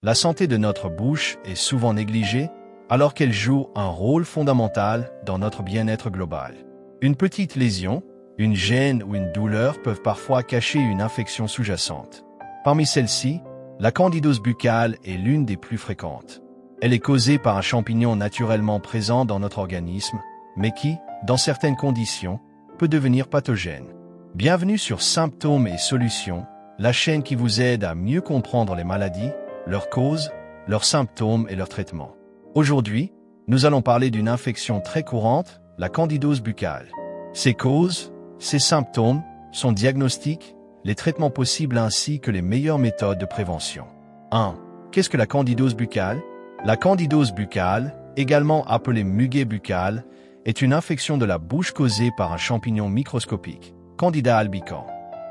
la santé de notre bouche est souvent négligée, alors qu'elle joue un rôle fondamental dans notre bien-être global. Une petite lésion, une gêne ou une douleur peuvent parfois cacher une infection sous-jacente. Parmi celles-ci, la candidose buccale est l'une des plus fréquentes. Elle est causée par un champignon naturellement présent dans notre organisme, mais qui, dans certaines conditions, peut devenir pathogène. Bienvenue sur Symptômes et Solutions, la chaîne qui vous aide à mieux comprendre les maladies, leurs causes, leurs symptômes et leurs traitements. Aujourd'hui, nous allons parler d'une infection très courante, la candidose buccale. Ses causes, ses symptômes, son diagnostic, les traitements possibles ainsi que les meilleures méthodes de prévention. 1. Qu'est-ce que la candidose buccale? La candidose buccale, également appelée muguet buccal, est une infection de la bouche causée par un champignon microscopique, Candida albicans.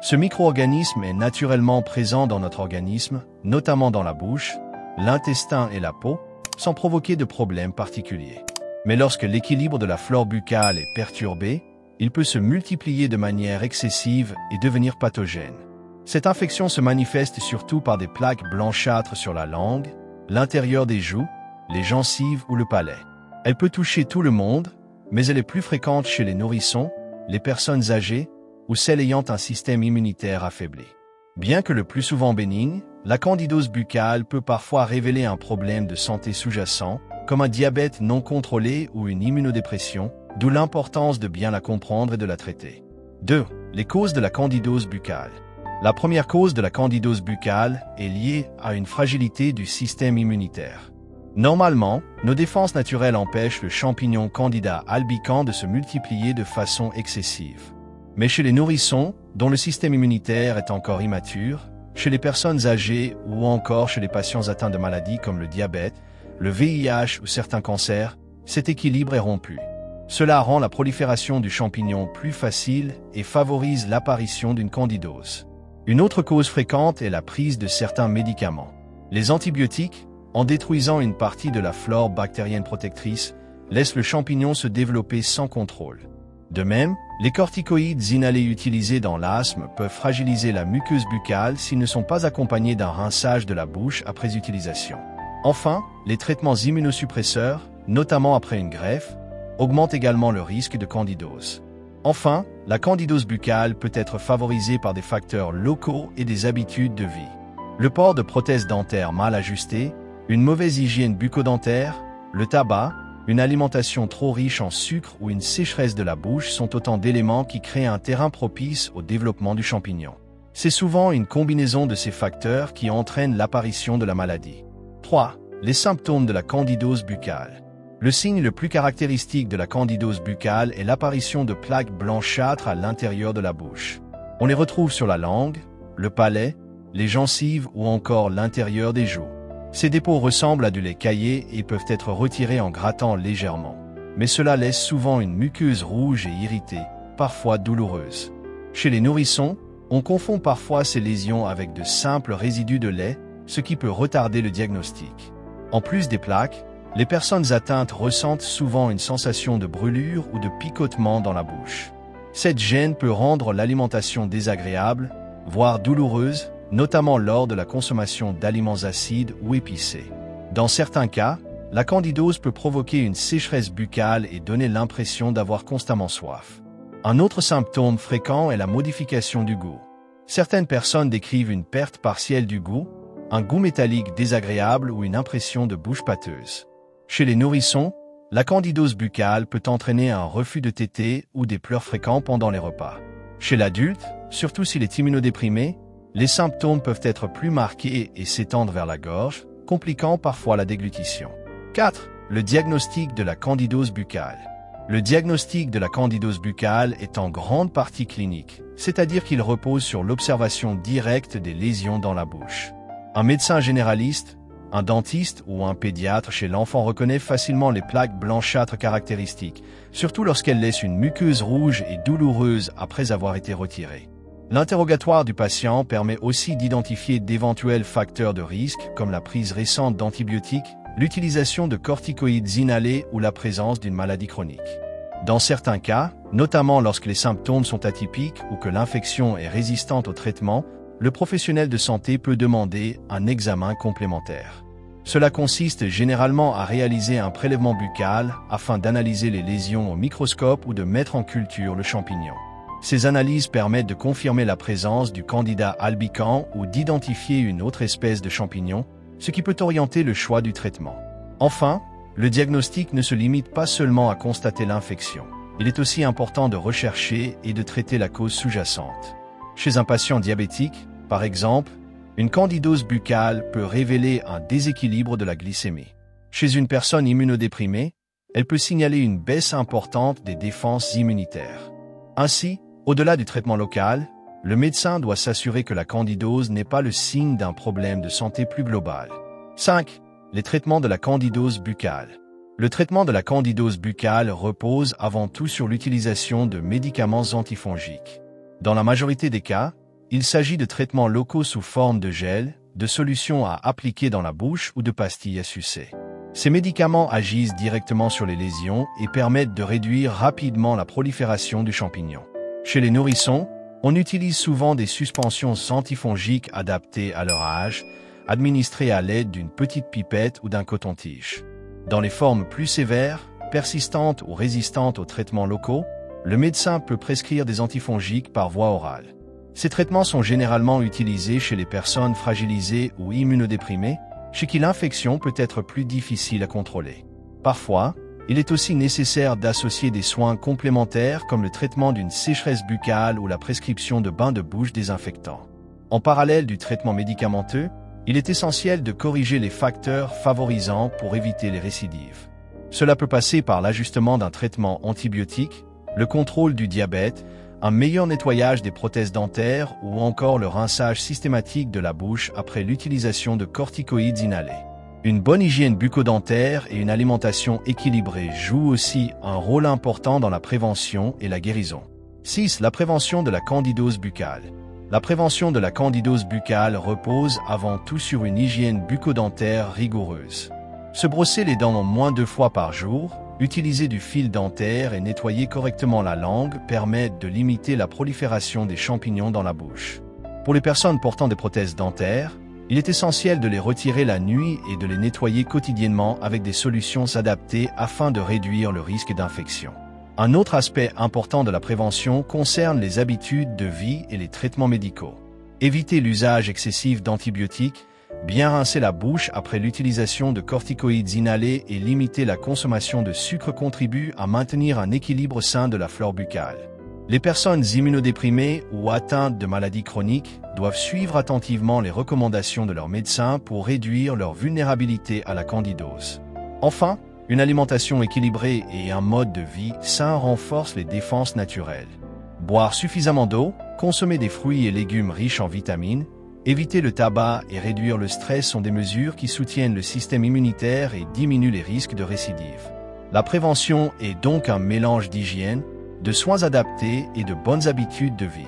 Ce micro-organisme est naturellement présent dans notre organisme, notamment dans la bouche, l'intestin et la peau, sans provoquer de problèmes particuliers. Mais lorsque l'équilibre de la flore buccale est perturbé, il peut se multiplier de manière excessive et devenir pathogène. Cette infection se manifeste surtout par des plaques blanchâtres sur la langue, l'intérieur des joues, les gencives ou le palais. Elle peut toucher tout le monde, mais elle est plus fréquente chez les nourrissons, les personnes âgées ou celles ayant un système immunitaire affaibli. Bien que le plus souvent bénigne, la candidose buccale peut parfois révéler un problème de santé sous-jacent, comme un diabète non contrôlé ou une immunodépression, d'où l'importance de bien la comprendre et de la traiter. 2. Les causes de la candidose buccale. La première cause de la candidose buccale est liée à une fragilité du système immunitaire. Normalement, nos défenses naturelles empêchent le champignon Candida albicans de se multiplier de façon excessive. Mais chez les nourrissons, dont le système immunitaire est encore immature, chez les personnes âgées ou encore chez les patients atteints de maladies comme le diabète, le VIH ou certains cancers, cet équilibre est rompu. Cela rend la prolifération du champignon plus facile et favorise l'apparition d'une candidose. Une autre cause fréquente est la prise de certains médicaments. Les antibiotiques, en détruisant une partie de la flore bactérienne protectrice, laissent le champignon se développer sans contrôle. De même, les corticoïdes inhalés utilisés dans l'asthme peuvent fragiliser la muqueuse buccale s'ils ne sont pas accompagnés d'un rinçage de la bouche après utilisation. Enfin, les traitements immunosuppresseurs, notamment après une greffe, augmente également le risque de candidose. Enfin, la candidose buccale peut être favorisée par des facteurs locaux et des habitudes de vie. Le port de prothèses dentaires mal ajustées, une mauvaise hygiène bucco-dentaire, le tabac, une alimentation trop riche en sucre ou une sécheresse de la bouche sont autant d'éléments qui créent un terrain propice au développement du champignon. C'est souvent une combinaison de ces facteurs qui entraîne l'apparition de la maladie. 3. Les symptômes de la candidose buccale. Le signe le plus caractéristique de la candidose buccale est l'apparition de plaques blanchâtres à l'intérieur de la bouche. On les retrouve sur la langue, le palais, les gencives ou encore l'intérieur des joues. Ces dépôts ressemblent à du lait caillé et peuvent être retirés en grattant légèrement. Mais cela laisse souvent une muqueuse rouge et irritée, parfois douloureuse. Chez les nourrissons, on confond parfois ces lésions avec de simples résidus de lait, ce qui peut retarder le diagnostic. En plus des plaques, les personnes atteintes ressentent souvent une sensation de brûlure ou de picotement dans la bouche. Cette gêne peut rendre l'alimentation désagréable, voire douloureuse, notamment lors de la consommation d'aliments acides ou épicés. Dans certains cas, la candidose peut provoquer une sécheresse buccale et donner l'impression d'avoir constamment soif. Un autre symptôme fréquent est la modification du goût. Certaines personnes décrivent une perte partielle du goût, un goût métallique désagréable ou une impression de bouche pâteuse. Chez les nourrissons, la candidose buccale peut entraîner un refus de téter ou des pleurs fréquents pendant les repas. Chez l'adulte, surtout s'il est immunodéprimé, les symptômes peuvent être plus marqués et s'étendre vers la gorge, compliquant parfois la déglutition. 4. Le diagnostic de la candidose buccale. Le diagnostic de la candidose buccale est en grande partie clinique, c'est-à-dire qu'il repose sur l'observation directe des lésions dans la bouche. Un médecin généraliste, un dentiste ou un pédiatre chez l'enfant reconnaît facilement les plaques blanchâtres caractéristiques, surtout lorsqu'elles laissent une muqueuse rouge et douloureuse après avoir été retirées. L'interrogatoire du patient permet aussi d'identifier d'éventuels facteurs de risque comme la prise récente d'antibiotiques, l'utilisation de corticoïdes inhalés ou la présence d'une maladie chronique. Dans certains cas, notamment lorsque les symptômes sont atypiques ou que l'infection est résistante au traitement, le professionnel de santé peut demander un examen complémentaire. Cela consiste généralement à réaliser un prélèvement buccal afin d'analyser les lésions au microscope ou de mettre en culture le champignon. Ces analyses permettent de confirmer la présence du Candida albicans ou d'identifier une autre espèce de champignon, ce qui peut orienter le choix du traitement. Enfin, le diagnostic ne se limite pas seulement à constater l'infection. Il est aussi important de rechercher et de traiter la cause sous-jacente. Chez un patient diabétique, par exemple, une candidose buccale peut révéler un déséquilibre de la glycémie. Chez une personne immunodéprimée, elle peut signaler une baisse importante des défenses immunitaires. Ainsi, au-delà du traitement local, le médecin doit s'assurer que la candidose n'est pas le signe d'un problème de santé plus global. 5. Les traitements de la candidose buccale. Le traitement de la candidose buccale repose avant tout sur l'utilisation de médicaments antifongiques. Dans la majorité des cas, il s'agit de traitements locaux sous forme de gel, de solutions à appliquer dans la bouche ou de pastilles à sucer. Ces médicaments agissent directement sur les lésions et permettent de réduire rapidement la prolifération du champignon. Chez les nourrissons, on utilise souvent des suspensions antifongiques adaptées à leur âge, administrées à l'aide d'une petite pipette ou d'un coton-tige. Dans les formes plus sévères, persistantes ou résistantes aux traitements locaux, le médecin peut prescrire des antifongiques par voie orale. Ces traitements sont généralement utilisés chez les personnes fragilisées ou immunodéprimées, chez qui l'infection peut être plus difficile à contrôler. Parfois, il est aussi nécessaire d'associer des soins complémentaires comme le traitement d'une sécheresse buccale ou la prescription de bains de bouche désinfectants. En parallèle du traitement médicamenteux, il est essentiel de corriger les facteurs favorisants pour éviter les récidives. Cela peut passer par l'ajustement d'un traitement antibiotique, le contrôle du diabète, un meilleur nettoyage des prothèses dentaires ou encore le rinçage systématique de la bouche après l'utilisation de corticoïdes inhalés. Une bonne hygiène bucco-dentaire et une alimentation équilibrée jouent aussi un rôle important dans la prévention et la guérison. 6. La prévention de la candidose buccale. La prévention de la candidose buccale repose avant tout sur une hygiène bucco-dentaire rigoureuse. Se brosser les dents au moins 2 fois par jour, utiliser du fil dentaire et nettoyer correctement la langue permettent de limiter la prolifération des champignons dans la bouche. Pour les personnes portant des prothèses dentaires, il est essentiel de les retirer la nuit et de les nettoyer quotidiennement avec des solutions adaptées afin de réduire le risque d'infection. Un autre aspect important de la prévention concerne les habitudes de vie et les traitements médicaux. Éviter l'usage excessif d'antibiotiques, bien rincer la bouche après l'utilisation de corticoïdes inhalés et limiter la consommation de sucre contribuent à maintenir un équilibre sain de la flore buccale. Les personnes immunodéprimées ou atteintes de maladies chroniques doivent suivre attentivement les recommandations de leur médecin pour réduire leur vulnérabilité à la candidose. Enfin, une alimentation équilibrée et un mode de vie sain renforcent les défenses naturelles. Boire suffisamment d'eau, consommer des fruits et légumes riches en vitamines, éviter le tabac et réduire le stress sont des mesures qui soutiennent le système immunitaire et diminuent les risques de récidive. La prévention est donc un mélange d'hygiène, de soins adaptés et de bonnes habitudes de vie.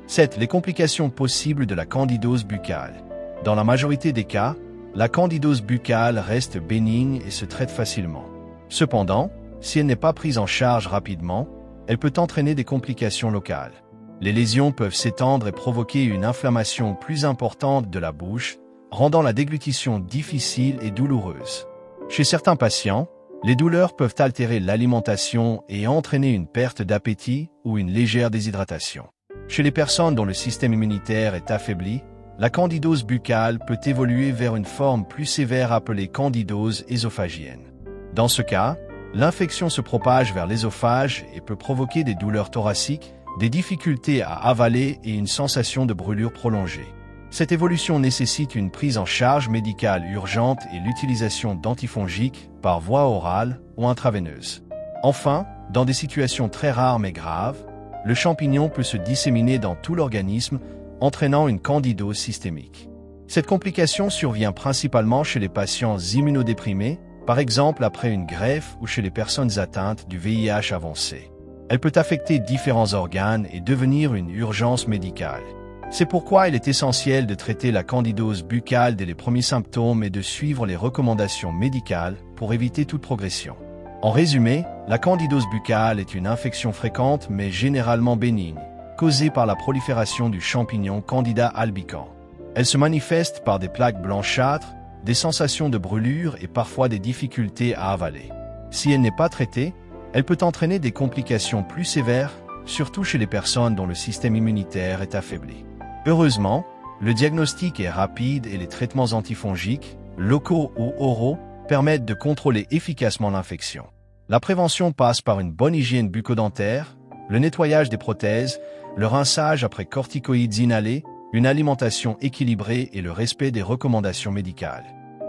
7. Les complications possibles de la candidose buccale. Dans la majorité des cas, la candidose buccale reste bénigne et se traite facilement. Cependant, si elle n'est pas prise en charge rapidement, elle peut entraîner des complications locales. Les lésions peuvent s'étendre et provoquer une inflammation plus importante de la bouche, rendant la déglutition difficile et douloureuse. Chez certains patients, les douleurs peuvent altérer l'alimentation et entraîner une perte d'appétit ou une légère déshydratation. Chez les personnes dont le système immunitaire est affaibli, la candidose buccale peut évoluer vers une forme plus sévère appelée candidose ésophagienne. Dans ce cas, l'infection se propage vers l'ésophage et peut provoquer des douleurs thoraciques, des difficultés à avaler et une sensation de brûlure prolongée. Cette évolution nécessite une prise en charge médicale urgente et l'utilisation d'antifongiques par voie orale ou intraveineuse. Enfin, dans des situations très rares mais graves, le champignon peut se disséminer dans tout l'organisme, entraînant une candidose systémique. Cette complication survient principalement chez les patients immunodéprimés, par exemple après une greffe ou chez les personnes atteintes du VIH avancé. Elle peut affecter différents organes et devenir une urgence médicale. C'est pourquoi il est essentiel de traiter la candidose buccale dès les premiers symptômes et de suivre les recommandations médicales pour éviter toute progression. En résumé, la candidose buccale est une infection fréquente mais généralement bénigne. causée par la prolifération du champignon Candida albicans. Elle se manifeste par des plaques blanchâtres, des sensations de brûlure et parfois des difficultés à avaler. Si elle n'est pas traitée, elle peut entraîner des complications plus sévères, surtout chez les personnes dont le système immunitaire est affaibli. Heureusement, le diagnostic est rapide et les traitements antifongiques, locaux ou oraux, permettent de contrôler efficacement l'infection. La prévention passe par une bonne hygiène bucco-dentaire, le nettoyage des prothèses, le rinçage après corticoïdes inhalés, une alimentation équilibrée et le respect des recommandations médicales.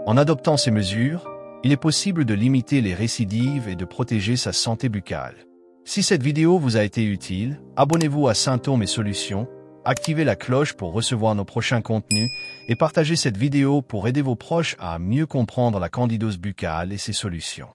En adoptant ces mesures, il est possible de limiter les récidives et de protéger sa santé buccale. Si cette vidéo vous a été utile, abonnez-vous à Symptômes et Solutions, activez la cloche pour recevoir nos prochains contenus et partagez cette vidéo pour aider vos proches à mieux comprendre la candidose buccale et ses solutions.